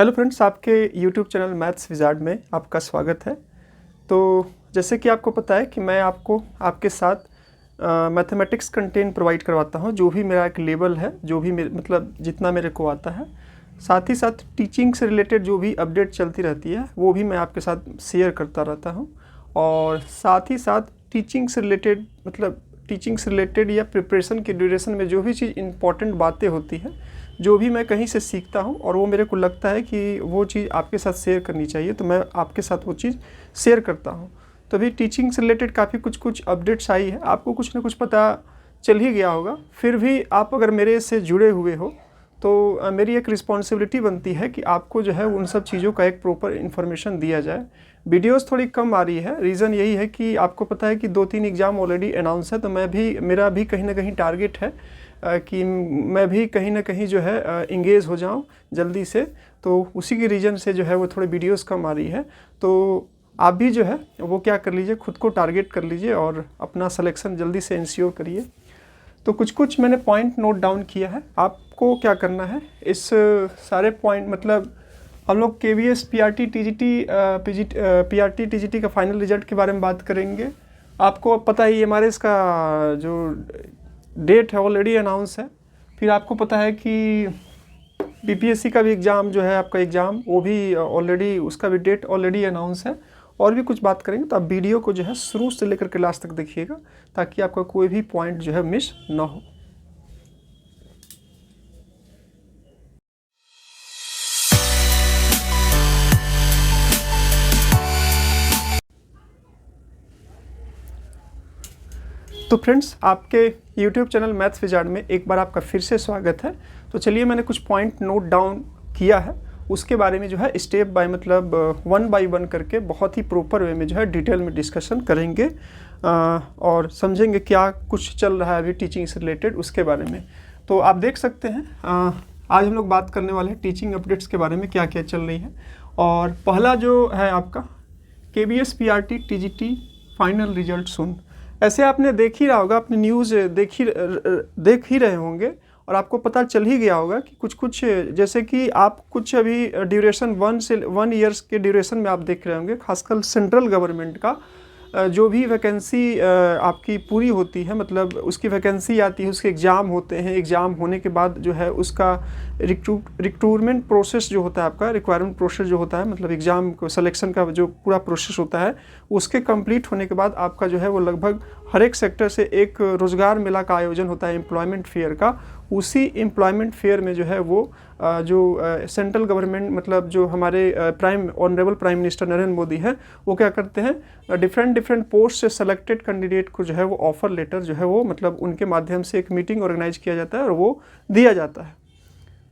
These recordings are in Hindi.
हेलो फ्रेंड्स, आपके यूट्यूब चैनल मैथ्स विज़ार्ड में आपका स्वागत है। तो जैसे कि आपको पता है कि मैं आपको आपके साथ मैथमेटिक्स कंटेंट प्रोवाइड करवाता हूं, जो भी मेरा एक लेवल है, जो भी मतलब जितना मेरे को आता है। साथ ही साथ टीचिंग से रिलेटेड जो भी अपडेट चलती रहती है वो भी मैं आपके साथ शेयर करता रहता हूँ। और साथ ही साथ टीचिंग से रिलेटेड या प्रिपरेशन के ड्यूरेशन में जो भी चीज़ इंपॉर्टेंट बातें होती है, जो भी मैं कहीं से सीखता हूँ और वो मेरे को लगता है कि वो चीज़ आपके साथ शेयर करनी चाहिए, तो मैं आपके साथ वो चीज़ शेयर करता हूँ। तो अभी टीचिंग से रिलेटेड काफ़ी कुछ अपडेट्स आई है, आपको कुछ ना कुछ पता चल ही गया होगा। फिर भी आप अगर मेरे से जुड़े हुए हो तो मेरी एक रिस्पॉन्सिबिलिटी बनती है कि आपको जो है उन सब चीज़ों का एक प्रॉपर इन्फॉर्मेशन दिया जाए। वीडियोस थोड़ी कम आ रही है, रीज़न यही है कि आपको पता है कि 2-3 एग्ज़ाम ऑलरेडी अनाउंस है, तो मेरा भी कहीं ना कहीं टारगेट है कि मैं भी कहीं ना कहीं जो है इंगेज हो जाऊं जल्दी से। तो उसी के रीज़न से जो है वो थोड़ी वीडियोस कम आ रही है। तो आप भी जो है वो क्या कर लीजिए, खुद को टारगेट कर लीजिए और अपना सिलेक्शन जल्दी से इंश्योर करिए। तो कुछ मैंने पॉइंट नोट डाउन किया है। आपको क्या करना है, इस सारे पॉइंट मतलब हम लोग KVS PRT TGT का फाइनल रिजल्ट के बारे में बात करेंगे। आपको पता ही MRS का जो डेट है ऑलरेडी अनाउंस है। फिर आपको पता है कि BPSC का भी एग्ज़ाम जो है, आपका एग्ज़ाम वो भी ऑलरेडी, उसका भी डेट ऑलरेडी अनाउंस है। और भी कुछ बात करेंगे, तो आप वीडियो को जो है शुरू से लेकर के लास्ट तक देखिएगा, ताकि आपका कोई भी पॉइंट जो है मिस ना हो। तो फ्रेंड्स, आपके YouTube चैनल मैथ्स विज़ार्ड में एक बार आपका फिर से स्वागत है। तो चलिए, मैंने कुछ पॉइंट नोट डाउन किया है, उसके बारे में जो है स्टेप बाय मतलब 1 बाय 1 करके बहुत ही प्रॉपर वे में जो है डिटेल में डिस्कशन करेंगे और समझेंगे क्या कुछ चल रहा है अभी टीचिंग से रिलेटेड, उसके बारे में। तो आप देख सकते हैं आज हम लोग बात करने वाले हैं टीचिंग अपडेट्स के बारे में, क्या क्या चल रही है। और पहला जो है आपका KVS PRT TGT final result सुन। ऐसे आपने देख ही रहा होगा, अपनी न्यूज़ देख ही रहे होंगे और आपको पता चल ही गया होगा कि कुछ जैसे कि आप कुछ अभी ड्यूरेशन 1 ईयर्स के ड्यूरेशन में आप देख रहे होंगे, खासकर सेंट्रल गवर्नमेंट का जो भी वैकेंसी आपकी पूरी होती है, मतलब उसकी वैकेंसी आती है, उसके एग्ज़ाम होते हैं, एग्ज़ाम होने के बाद जो है उसका रिक्रूटमेंट प्रोसेस जो होता है, आपका रिक्वायरमेंट प्रोसेस जो होता है, मतलब एग्ज़ाम को सिलेक्शन का जो पूरा प्रोसेस होता है, उसके कंप्लीट होने के बाद आपका जो है वो लगभग हर एक सेक्टर से एक रोज़गार मेला का आयोजन होता है, एम्प्लॉयमेंट फेयर का। उसी एम्प्लॉयमेंट फेयर में जो है वो जो सेंट्रल गवर्नमेंट मतलब जो हमारे honourable prime minister Narendra Modi है, वो क्या करते हैं, डिफरेंट पोस्ट से सेलेक्टेड कैंडिडेट को जो है वो ऑफ़र लेटर जो है वो मतलब उनके माध्यम से एक मीटिंग ऑर्गेनाइज किया जाता है और वो दिया जाता है।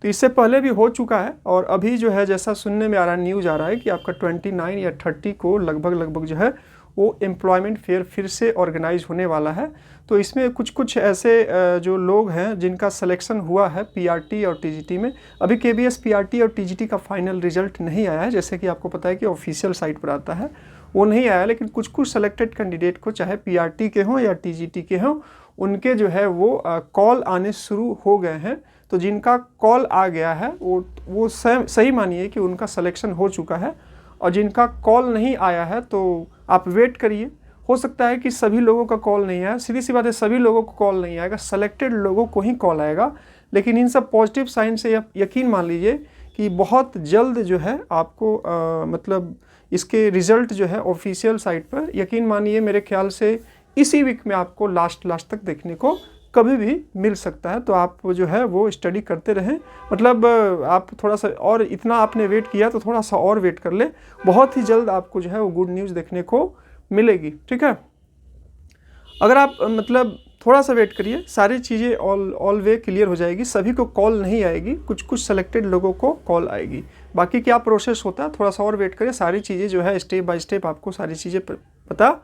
तो इससे पहले भी हो चुका है और अभी जो है जैसा सुनने में आ रहा है, न्यूज़ आ रहा है कि आपका 29 या 30 को लगभग जो है वो एम्प्लॉयमेंट फेयर फिर से ऑर्गेनाइज होने वाला है। तो इसमें कुछ ऐसे जो लोग हैं जिनका सिलेक्शन हुआ है PRT और TGT में। अभी KVS PRT और TGT का फाइनल रिजल्ट नहीं आया है, जैसे कि आपको पता है कि ऑफिशियल साइट पर आता है, वो नहीं आया। लेकिन कुछ सेलेक्टेड कैंडिडेट को, चाहे PRT के हों या TGT के हों, उनके जो है वो कॉल आने शुरू हो गए हैं। तो जिनका कॉल आ गया है वो सही मानिए कि उनका सिलेक्शन हो चुका है। और जिनका कॉल नहीं आया है तो आप वेट करिए, हो सकता है कि सभी लोगों का कॉल नहीं आया। सीधी सी बात है, सभी लोगों को कॉल नहीं आएगा, सेलेक्टेड लोगों को ही कॉल आएगा। लेकिन इन सब पॉजिटिव साइन से यकीन मान लीजिए कि बहुत जल्द जो है आपको मतलब इसके रिज़ल्ट जो है ऑफिशियल साइट पर, यकीन मानिए मेरे ख्याल से इसी वीक में आपको लास्ट तक देखने को कभी भी मिल सकता है। तो आप जो है वो स्टडी करते रहें, मतलब आप थोड़ा सा और, इतना आपने वेट किया तो थोड़ा सा और वेट कर ले, बहुत ही जल्द आपको जो है वो गुड न्यूज़ देखने को मिलेगी। ठीक है, अगर आप मतलब थोड़ा सा वेट करिए, सारी चीज़ें ऑल वे क्लियर हो जाएगी। सभी को कॉल नहीं आएगी, कुछ सेलेक्टेड लोगों को कॉल आएगी। बाकी क्या प्रोसेस होता है, थोड़ा सा और वेट करिए, सारी चीज़ें जो है स्टेप बाय स्टेप आपको सारी चीज़ें पता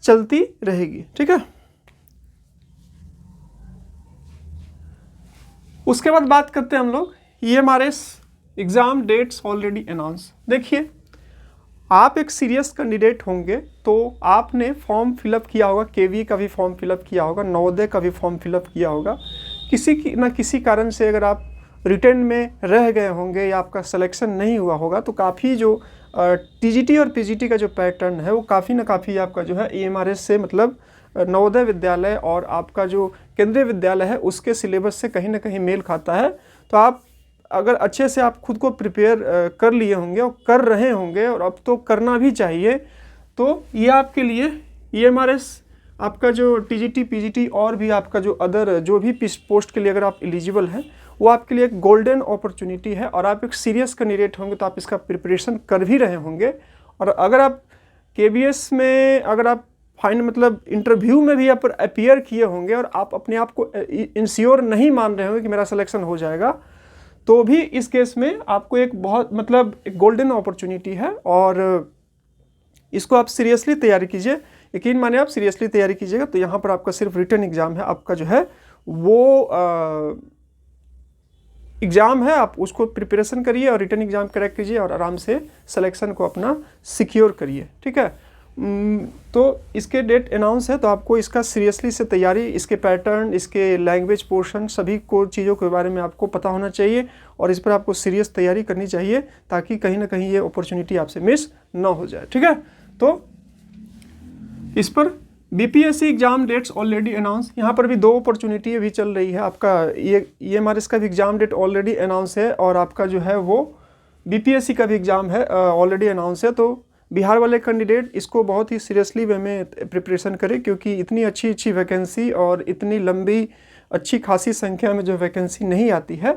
चलती रहेगी। ठीक है, उसके बाद बात करते हैं हम लोग EMRS exam dates already announce. देखिए, आप एक सीरियस कैंडिडेट होंगे तो आपने फॉर्म फिलअप किया होगा, KV का भी फॉर्म फिलअप किया होगा, नवोदय का भी फॉर्म फिलअप किया होगा। किसी की ना किसी कारण से अगर आप रिटर्न में रह गए होंगे या आपका सिलेक्शन नहीं हुआ होगा, तो काफ़ी जो टीजीटी और पीजीटी का जो पैटर्न है वो काफ़ी ना काफ़ी आपका जो है ईएमआरएस से मतलब नवोदय विद्यालय और आपका जो केंद्रीय विद्यालय है उसके सिलेबस से कहीं ना कहीं मेल खाता है। तो आप अगर अच्छे से आप खुद को प्रिपेयर कर लिए होंगे और कर रहे होंगे और अब तो करना भी चाहिए, तो ये आपके लिए ईएमआरएस आपका जो टीजीटी पीजीटी और भी आपका जो अदर जो भी पोस्ट के लिए अगर आप एलिजिबल हैं वो आपके लिए एक गोल्डन अपॉर्चुनिटी है और आप एक सीरियस कैंडिडेट होंगे तो आप इसका प्रिपरेशन कर भी रहे होंगे। और अगर आप केबीएस में अगर आप फाइन मतलब इंटरव्यू में भी आप अपीयर किए होंगे और आप अपने आप को इंश्योर नहीं मान रहे होंगे कि मेरा सिलेक्शन हो जाएगा, तो भी इस केस में आपको एक बहुत मतलब एक गोल्डन अपॉर्चुनिटी है और इसको आप सीरियसली तैयारी कीजिए। यकीन माने आप सीरियसली तैयारी कीजिएगा तो यहाँ पर आपका सिर्फ रिटन एग्जाम है, आपका जो है वो एग्ज़ाम है, आप उसको प्रिपरेशन करिए और रिटन एग्ज़ाम क्रैक कीजिए और आराम से सिलेक्शन को अपना सिक्योर करिए। ठीक है, तो इसके डेट अनाउंस है तो आपको इसका सीरियसली से तैयारी, इसके पैटर्न, इसके लैंग्वेज पोर्शन सभी को चीज़ों के बारे में आपको पता होना चाहिए और इस पर आपको सीरियस तैयारी करनी चाहिए ताकि कहीं ना कहीं ये अपॉर्चुनिटी आपसे मिस ना हो जाए। ठीक है, तो इस पर BPSC exam dates already announce, यहाँ पर भी 2 अपॉर्चुनिटी भी चल रही है। आपका ये ईएमआरएस का भी एग्जाम डेट ऑलरेडी अनाउंस है और आपका जो है वो बीपीएससी का भी एग्जाम है ऑलरेडी अनाउंस है। तो बिहार वाले कैंडिडेट इसको बहुत ही सीरियसली वे में प्रिपरेशन करें क्योंकि इतनी अच्छी वैकेंसी और इतनी लंबी अच्छी खासी संख्या में जो वैकेंसी नहीं आती है,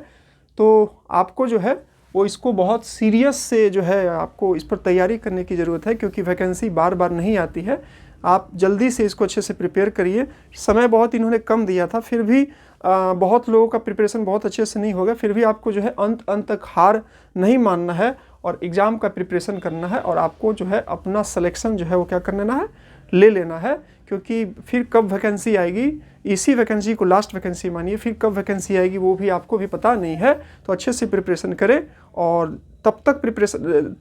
तो आपको जो है वो इसको बहुत सीरियस से जो है आपको इस पर तैयारी करने की ज़रूरत है क्योंकि वैकेंसी बार बार नहीं आती है। आप जल्दी से इसको अच्छे से प्रिपेयर करिए। समय बहुत इन्होंने कम दिया था, फिर भी बहुत लोगों का प्रिपरेशन बहुत अच्छे से नहीं होगा, फिर भी आपको जो है अंत तक हार नहीं मानना है और एग्ज़ाम का प्रिपरेशन करना है और आपको जो है अपना सिलेक्शन जो है वो क्या कर लेना है, ले लेना है। क्योंकि फिर कब वैकेंसी आएगी, इसी वैकेंसी को लास्ट वैकेंसी मानिए, फिर कब वैकेंसी आएगी वो भी आपको भी पता नहीं है। तो अच्छे से प्रिपरेशन करें और तब तक प्रिपरेशन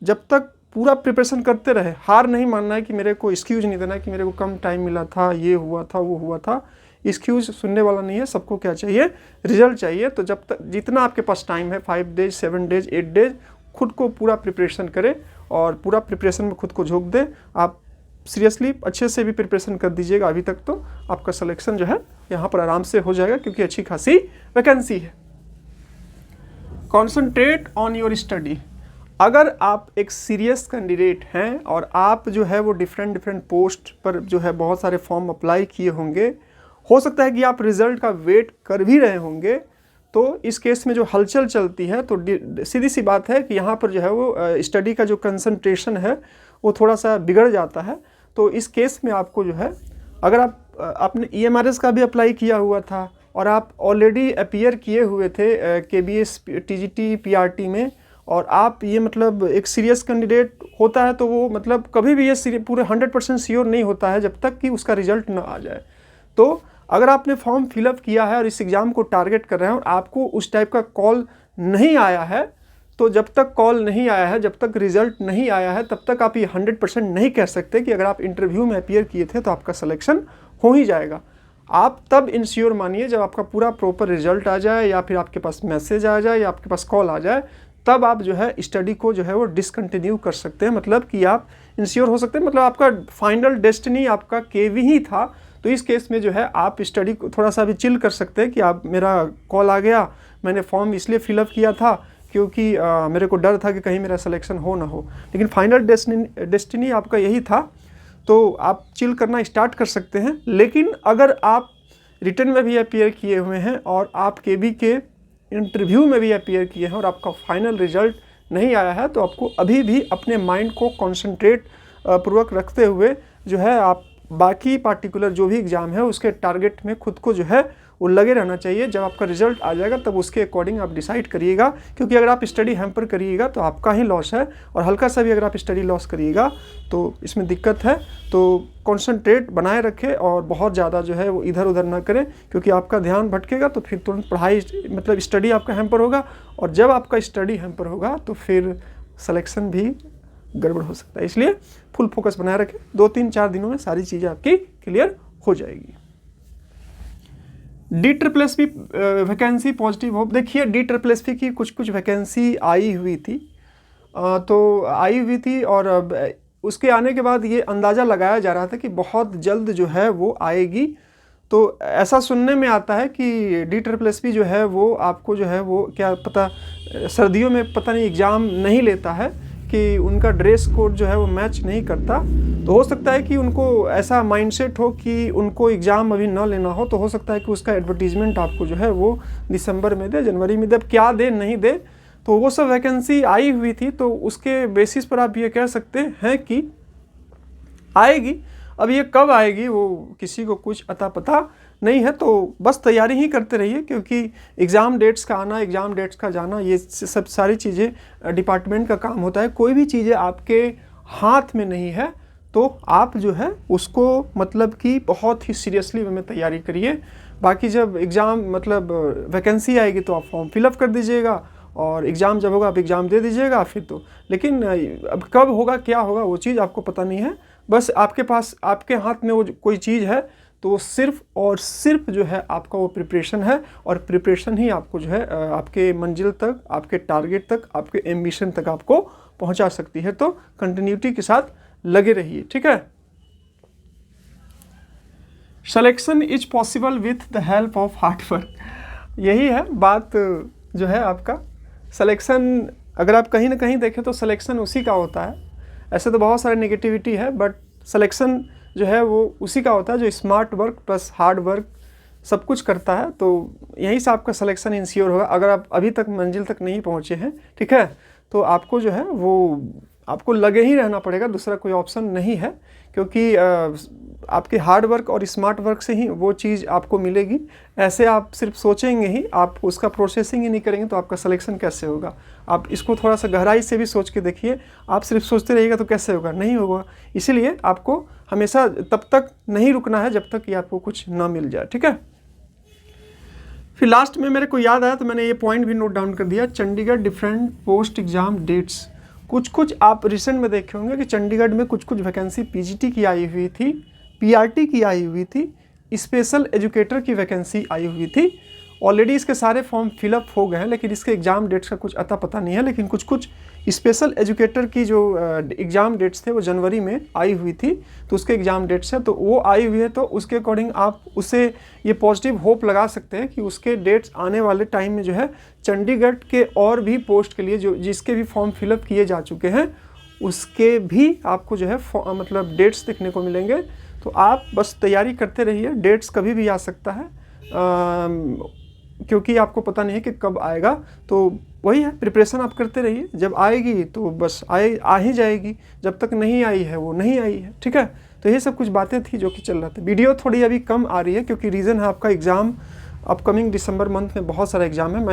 जब तक पूरा प्रिपरेशन करते रहे। हार नहीं मानना है कि मेरे को एक्सक्यूज नहीं देना है कि मेरे को कम टाइम मिला था, ये हुआ था, वो हुआ था। एक्सक्यूज सुनने वाला नहीं है, सबको क्या चाहिए, रिजल्ट चाहिए। तो जब तक जितना आपके पास टाइम है 5 डेज 7 डेज 8 डेज खुद को पूरा प्रिपरेशन करें और पूरा प्रिपरेशन में खुद को झोंक दें। आप सीरियसली अच्छे से भी प्रिपरेशन कर दीजिएगा, अभी तक तो आपका सिलेक्शन जो है यहाँ पर आराम से हो जाएगा क्योंकि अच्छी खासी वैकेंसी है। Concentrate on your study. अगर आप एक सीरियस कैंडिडेट हैं और आप जो है वो डिफरेंट पोस्ट पर जो है बहुत सारे फॉर्म अप्लाई किए होंगे, हो सकता है कि आप रिज़ल्ट का वेट कर भी रहे होंगे, तो इस केस में जो हलचल चलती है तो सीधी सी बात है कि यहाँ पर जो है वो स्टडी का जो कंसंट्रेशन है वो थोड़ा सा बिगड़ जाता है। तो इस केस में आपको जो है, अगर आपने ईएमआरएस का भी अप्लाई किया हुआ था और आप ऑलरेडी अपीयर किए हुए थे केबीएस टीजीटी पीआरटी में और आप ये मतलब एक सीरियस कैंडिडेट होता है तो वो मतलब कभी भी ये पूरे 100% श्योर नहीं होता है जब तक कि उसका रिजल्ट ना आ जाए। तो अगर आपने फॉर्म फिलअप किया है और इस एग्ज़ाम को टारगेट कर रहे हैं और आपको उस टाइप का कॉल नहीं आया है, तो जब तक कॉल नहीं आया है, जब तक रिजल्ट नहीं आया है, तब तक आप ये 100% नहीं कह सकते कि अगर आप इंटरव्यू में अपीयर किए थे तो आपका सिलेक्शन हो ही जाएगा। आप तब इंश्योर मानिए जब आपका पूरा प्रॉपर रिजल्ट आ जाए या फिर आपके पास मैसेज आ जाए या आपके पास कॉल आ जाए, तब आप जो है स्टडी को जो है वो डिसकंटिन्यू कर सकते हैं। मतलब कि आप इंश्योर हो सकते हैं, मतलब आपका फाइनल डेस्टिनी आपका केवी ही था। तो इस केस में जो है आप स्टडी को थोड़ा सा भी चिल कर सकते हैं कि आप मेरा कॉल आ गया, मैंने फॉर्म इसलिए फिलअप किया था क्योंकि मेरे को डर था कि कहीं मेरा सिलेक्शन हो ना हो, लेकिन फाइनल डेस्टिनी आपका यही था, तो आप चिल करना स्टार्ट कर सकते हैं। लेकिन अगर आप रिटन में भी अपीयर किए हुए हैं और आप केबी के इंटरव्यू में भी अपीयर किए हैं और आपका फाइनल रिजल्ट नहीं आया है, तो आपको अभी भी अपने माइंड को कॉन्सेंट्रेट पूर्वक रखते हुए जो है आप बाकी पार्टिकुलर जो भी एग्ज़ाम है उसके टारगेट में खुद को जो है वो लगे रहना चाहिए। जब आपका रिजल्ट आ जाएगा तब उसके अकॉर्डिंग आप डिसाइड करिएगा, क्योंकि अगर आप स्टडी हैम्पर करिएगा तो आपका ही लॉस है और हल्का सा भी अगर आप स्टडी लॉस करिएगा तो इसमें दिक्कत है। तो कॉन्सेंट्रेट बनाए रखें और बहुत ज़्यादा जो है वो इधर उधर ना करें, क्योंकि आपका ध्यान भटकेगा तो फिर तुरंत पढ़ाई मतलब स्टडी आपका हैम्पर होगा, और जब आपका स्टडी हैम्पर होगा तो फिर सिलेक्शन भी गड़बड़ हो सकता है। इसलिए फुल फोकस बनाए रखें, 2-3-4 दिनों में सारी चीज़ें आपकी क्लियर हो जाएगी। DSSSB वैकेंसी पॉजिटिव होप, देखिए DSSSB की कुछ कुछ वैकेंसी आई हुई थी, तो आई हुई थी और उसके आने के बाद ये अंदाज़ा लगाया जा रहा था कि बहुत जल्द जो है वो आएगी। तो ऐसा सुनने में आता है कि DSSSB जो है वो आपको जो है वो क्या पता सर्दियों में पता नहीं एग्ज़ाम नहीं लेता है कि उनका ड्रेस कोड जो है वो मैच नहीं करता। तो हो सकता है कि उनको ऐसा माइंडसेट हो कि उनको एग्ज़ाम अभी ना लेना हो, तो हो सकता है कि उसका एडवर्टीज़मेंट आपको जो है वो दिसंबर में दे, जनवरी में दे, अब क्या दे नहीं दे। तो वो सब वैकेंसी आई हुई थी, तो उसके बेसिस पर आप ये कह सकते हैं कि आएगी। अब ये कब आएगी वो किसी को कुछ अता पता नहीं है, तो बस तैयारी ही करते रहिए, क्योंकि एग्ज़ाम डेट्स का आना, एग्ज़ाम डेट्स का जाना, ये सब सारी चीज़ें डिपार्टमेंट का काम होता है। कोई भी चीज़ें आपके हाथ में नहीं है, तो आप जो है उसको मतलब कि बहुत ही सीरियसली में तैयारी करिए। बाकी जब एग्ज़ाम मतलब वैकेंसी आएगी तो आप फॉर्म फिलअप कर दीजिएगा, और एग्ज़ाम जब होगा आप एग्ज़ाम दे दीजिएगा फिर तो। लेकिन अब कब होगा क्या होगा वो चीज़ आपको पता नहीं है, बस आपके पास आपके हाथ में वो कोई चीज़ है, तो सिर्फ और सिर्फ जो है आपका वो प्रिपरेशन है, और प्रिपरेशन ही आपको जो है आपके मंजिल तक, आपके टारगेट तक, आपके एम्बिशन तक आपको पहुंचा सकती है। तो कंटिन्यूटी के साथ लगे रहिए, ठीक है। Selection is possible with the help of hard work, यही है बात जो है आपका। सिलेक्शन अगर आप कहीं ना कहीं देखें तो सिलेक्शन उसी का होता है। ऐसे तो बहुत सारे नेगेटिविटी है, बट सिलेक्शन जो है वो उसी का होता है जो smart work plus hard work सब कुछ करता है। तो यहीं से आपका सिलेक्शन इंश्योर होगा। अगर आप अभी तक मंजिल तक नहीं पहुंचे हैं, ठीक है, तो आपको जो है वो आपको लगे ही रहना पड़ेगा, दूसरा कोई ऑप्शन नहीं है, क्योंकि आपके हार्ड वर्क और स्मार्ट वर्क से ही वो चीज़ आपको मिलेगी। ऐसे आप सिर्फ सोचेंगे ही, आप उसका प्रोसेसिंग ही नहीं करेंगे तो आपका सिलेक्शन कैसे होगा। आप इसको थोड़ा सा गहराई से भी सोच के देखिए। आप सिर्फ सोचते रहिएगा तो कैसे होगा, नहीं होगा। इसीलिए आपको हमेशा तब तक नहीं रुकना है जब तक कि आपको कुछ ना मिल जाए, ठीक है। फिर लास्ट में मेरे को याद आया तो मैंने ये पॉइंट भी नोट डाउन कर दिया, Chandigarh different post exam dates. कुछ आप रिसेंट में देखे होंगे कि चंडीगढ़ में कुछ वैकेंसी पीजीटी की आई हुई थी, पीआरटी की आई हुई थी, स्पेशल एजुकेटर की वैकेंसी आई हुई थी। ऑलरेडी इसके सारे फॉर्म फिलअप हो गए हैं, लेकिन इसके एग्ज़ाम डेट्स का कुछ अता पता नहीं है। लेकिन कुछ स्पेशल एजुकेटर की जो एग्ज़ाम डेट्स थे वो जनवरी में आई हुई थी, तो उसके एग्ज़ाम डेट्स है, तो वो आई हुई है। तो उसके अकॉर्डिंग आप उसे ये पॉजिटिव होप लगा सकते हैं कि उसके डेट्स आने वाले टाइम में जो है चंडीगढ़ के और भी पोस्ट के लिए जो जिसके भी फॉर्म फिलअप किए जा चुके हैं उसके भी आपको जो है मतलब डेट्स देखने को मिलेंगे। तो आप बस तैयारी करते रहिए, डेट्स कभी भी आ सकता है, क्योंकि आपको पता नहीं है कि कब आएगा। तो वही है, प्रिपरेशन आप करते रहिए, जब आएगी तो बस आ ही जाएगी, जब तक नहीं आई है वो नहीं आई है, ठीक है। तो ये सब कुछ बातें थी जो कि चल रहा था। वीडियो थोड़ी अभी कम आ रही है क्योंकि रीज़न है आपका एग्ज़ाम अपकमिंग दिसंबर मंथ में बहुत सारा एग्ज़ाम है।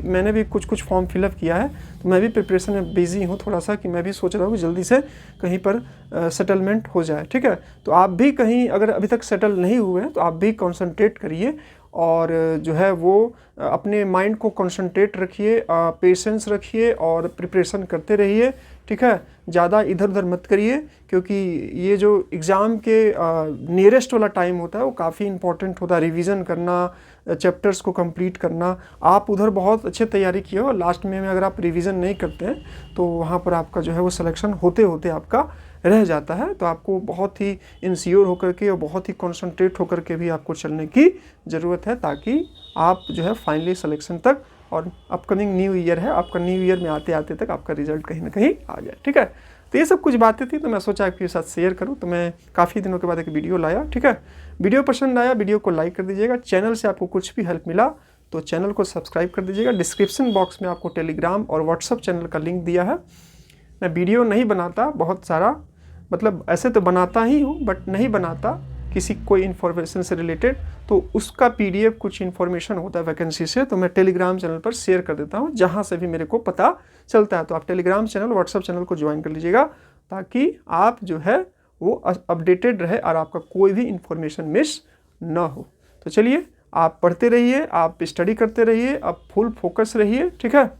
मैंने भी कुछ फॉर्म फिलअप किया है, तो मैं भी प्रिपरेशन में बिजी हूँ थोड़ा सा, कि मैं भी सोच रहा हूँ कि जल्दी से कहीं पर सेटलमेंट हो जाए, ठीक है। तो आप भी कहीं अगर अभी तक सेटल नहीं हुए हैं तो आप भी कॉन्सनट्रेट करिए, और जो है वो अपने माइंड को कंसंट्रेट रखिए, पेशेंस रखिए और प्रिपरेशन करते रहिए, ठीक है। ज़्यादा इधर उधर मत करिए, क्योंकि ये जो एग्ज़ाम के नियरेस्ट वाला टाइम होता है वो काफ़ी इंपॉर्टेंट होता है। रिवीजन करना, चैप्टर्स को कंप्लीट करना, आप उधर बहुत अच्छे तैयारी किए हो, लास्ट में अगर आप रिवीजन नहीं करते हैं तो वहाँ पर आपका जो है वो सिलेक्शन होते होते आपका रह जाता है। तो आपको बहुत ही इंश्योर होकर के और बहुत ही कॉन्सनट्रेट होकर के भी आपको चलने की ज़रूरत है, ताकि आप जो है फाइनली सिलेक्शन तक, और अपकमिंग न्यू ईयर है, आपका न्यू ईयर में आते आते तक आपका रिजल्ट कहीं ना कहीं आ जाए, ठीक है। तो ये सब कुछ बातें थी, तो मैं सोचा आपके साथ शेयर करूं, तो मैं काफ़ी दिनों के बाद एक वीडियो लाया, ठीक है। वीडियो पसंद आया, वीडियो को लाइक कर दीजिएगा। चैनल से आपको कुछ भी हेल्प मिला तो चैनल को सब्सक्राइब कर दीजिएगा। डिस्क्रिप्शन बॉक्स में आपको टेलीग्राम और व्हाट्सअप चैनल का लिंक दिया है। मैं वीडियो नहीं बनाता बहुत सारा, मतलब ऐसे तो बनाता ही हूँ, बट नहीं बनाता किसी कोई इन्फॉर्मेशन से रिलेटेड, तो उसका पीडीएफ कुछ इन्फॉर्मेशन होता है वैकेंसी से, तो मैं टेलीग्राम चैनल पर शेयर कर देता हूँ, जहाँ से भी मेरे को पता चलता है। तो आप टेलीग्राम चैनल, व्हाट्सअप चैनल को ज्वाइन कर लीजिएगा, ताकि आप जो है वो अपडेटेड रहे और आपका कोई भी इन्फॉर्मेशन मिस ना हो। तो चलिए, आप पढ़ते रहिए, आप स्टडी करते रहिए, आप फुल फोकस रहिए, ठीक है।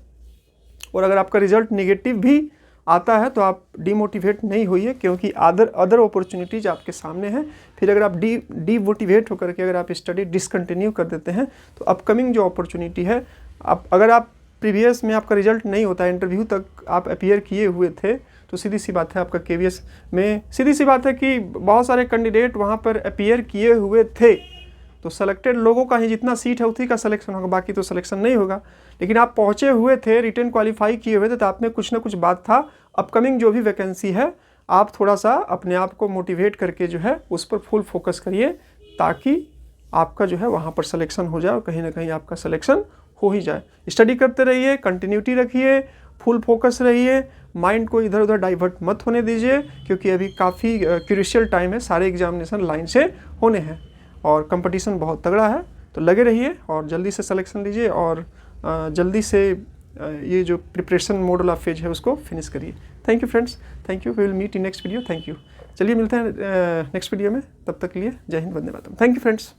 और अगर आपका रिजल्ट निगेटिव भी आता है तो आप डीमोटिवेट नहीं होइए, क्योंकि अदर अपॉर्चुनिटीज़ आपके सामने हैं। फिर अगर आप डीमोटिवेट होकर के अगर आप स्टडी डिसकंटिन्यू कर देते हैं तो अपकमिंग जो अपॉर्चुनिटी है, अगर आप प्रीवियस में आपका रिजल्ट नहीं होता, इंटरव्यू तक आप अपीयर किए हुए थे, तो सीधी सी बात है आपका केवीएस में सीधी सी बात है कि बहुत सारे कैंडिडेट वहाँ पर अपीयर किए हुए थे, तो सेलेक्टेड लोगों का ही जितना सीट है उसी का सिलेक्शन होगा, बाकी तो सिलेक्शन नहीं होगा। लेकिन आप पहुँचे हुए थे, रिटन क्वालिफाई किए हुए थे, तो आप में कुछ ना कुछ बात था। अपकमिंग जो भी वैकेंसी है, आप थोड़ा सा अपने आप को मोटिवेट करके जो है उस पर फुल फोकस करिए, ताकि आपका जो है वहाँ पर सिलेक्शन हो जाए और कहीं ना कहीं आपका सिलेक्शन हो ही जाए। स्टडी करते रहिए, कंटिन्यूटी रखिए, फुल फोकस रहिए, माइंड को इधर उधर डाइवर्ट मत होने दीजिए, क्योंकि अभी काफ़ी क्रूशियल टाइम है, सारे एग्जामिनेशन लाइन से होने हैं और कंपटीशन बहुत तगड़ा है। तो लगे रहिए और जल्दी से सिलेक्शन लीजिए और जल्दी से ये जो प्रिपरेशन मॉडल ऑफ फेज है उसको फिनिश करिए। Thank you friends, thank you, we will meet in next video. Thank you. चलिए मिलते हैं नेक्स्ट वीडियो में, तब तक के लिए जय हिंद, वंदे मातरम। Thank you friends.